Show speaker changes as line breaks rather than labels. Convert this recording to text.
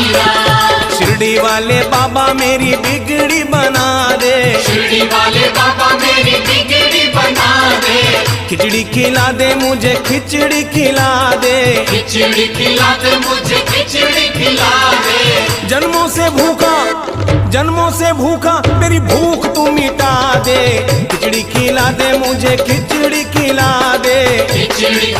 मीरा।
शिरडी वाले बाबा मेरी बिगड़ी बना दे,
शिरडी वाले बाबा मेरी बिगड़ी बना दे।
खिचड़ी खिला दे मुझे, खिचड़ी खिला दे,
खिचड़ी खिला दे मुझे, खिचड़ी खिला दे। जन्मों से भूखा मेरी भूख तू मिटा दे। खिचड़ी खिला दे मुझे, खिचड़ी खिला दे। खिचड़ी